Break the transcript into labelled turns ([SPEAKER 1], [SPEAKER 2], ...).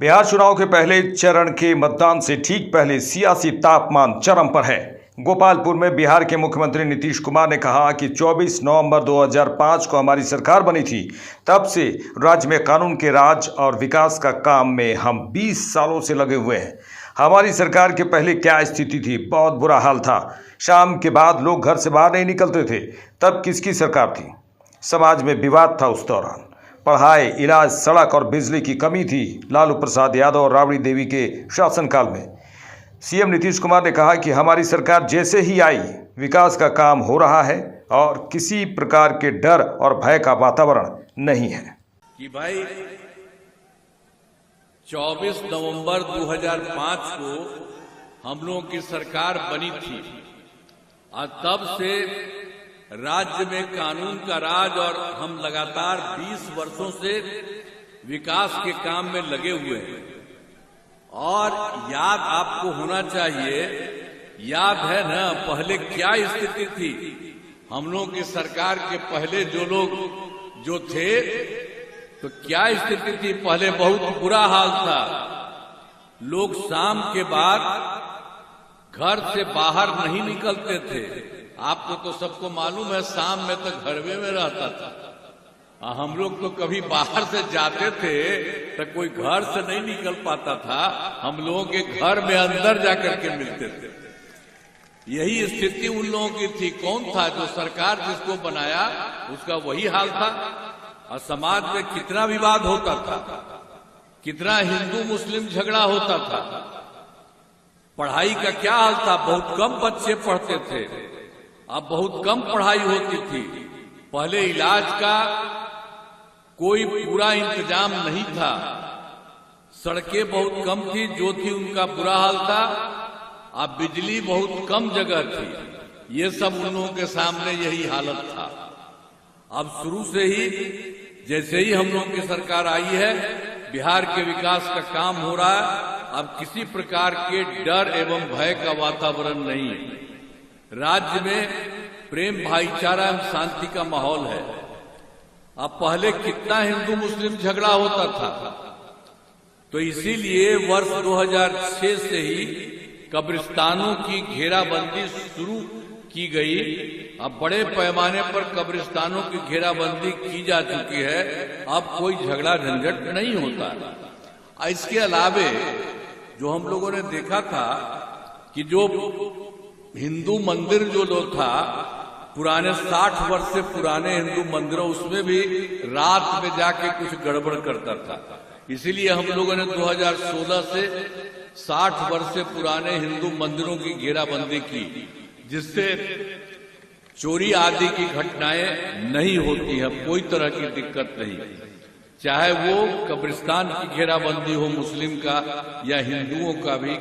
[SPEAKER 1] बिहार चुनाव के पहले चरण के मतदान से ठीक पहले सियासी तापमान चरम पर है। गोपालपुर में बिहार के मुख्यमंत्री नीतीश कुमार ने कहा कि 24 नवंबर 2005 को हमारी सरकार बनी थी। तब से राज्य में कानून के राज और विकास का काम में हम 20 सालों से लगे हुए हैं। हमारी सरकार के पहले क्या स्थिति थी? बहुत बुरा हाल था। शाम के बाद लोग घर से बाहर नहीं निकलते थे। तब किसकी सरकार थी? समाज में विवाद था उस दौरान। पढ़ाई, इलाज, सड़क और बिजली की कमी थी। लालू प्रसाद यादव और राबड़ी देवी के शासनकाल में सीएम नीतीश कुमार ने कहा कि हमारी सरकार जैसे ही आई विकास का काम हो रहा है और किसी प्रकार के डर और भय का वातावरण नहीं है।
[SPEAKER 2] कि भाई 24 नवंबर 2005 को हम लोगों की सरकार बनी थी और तब से राज्य में कानून का राज और हम लगातार 20 वर्षों से विकास के काम में लगे हुए हैं। और याद आपको होना चाहिए, याद है ना पहले क्या स्थिति थी? हम लोगों की सरकार के पहले जो लोग जो थे तो क्या स्थिति थी? पहले बहुत बुरा हाल था। लोग शाम के बाद घर से बाहर नहीं निकलते थे। आपको तो सबको मालूम है, शाम में तो घरवे में रहता था। हम लोग तो कभी बाहर से जाते थे तो कोई घर से नहीं निकल पाता था। हम लोगों के घर में अंदर जाकर के मिलते थे। यही स्थिति उन लोगों की थी। कौन था जो सरकार जिसको बनाया उसका वही हाल था। और समाज में कितना विवाद होता था, कितना हिंदू मुस्लिम झगड़ा होता था। पढ़ाई का क्या हाल था? बहुत कम बच्चे पढ़ते थे। अब बहुत कम पढ़ाई होती थी। पहले इलाज का कोई पूरा इंतजाम नहीं था। सड़कें बहुत कम थी, जो थी उनका बुरा हाल था। अब बिजली बहुत कम जगह थी। ये सब उन लोगों के सामने यही हालत था। अब शुरू से ही जैसे ही हम लोगों की सरकार आई है, बिहार के विकास का काम हो रहा है। अब किसी प्रकार के डर एवं भय का वातावरण नहीं है। राज्य में प्रेम, भाईचारा एवं शांति का माहौल है। अब पहले कितना हिंदू मुस्लिम झगड़ा होता था, तो इसीलिए वर्ष 2006 से ही कब्रिस्तानों की घेराबंदी शुरू की गई। अब बड़े पैमाने पर कब्रिस्तानों की घेराबंदी की जा चुकी है। अब कोई झगड़ा झंझट नहीं होता। इसके अलावे जो हम लोगों ने देखा था कि जो हिंदू मंदिर जो लोग था, पुराने 60 वर्ष से पुराने हिंदू मंदिरों, उसमें भी रात में जाके कुछ गड़बड़ करता था। इसीलिए हम लोगों ने 2016 से 60 वर्ष से पुराने हिंदू मंदिरों की घेराबंदी की, जिससे चोरी आदि की घटनाएं नहीं होती है। कोई तरह की दिक्कत नहीं, चाहे वो कब्रिस्तान की घेराबंदी हो मुस्लिम का या हिंदुओं का भी।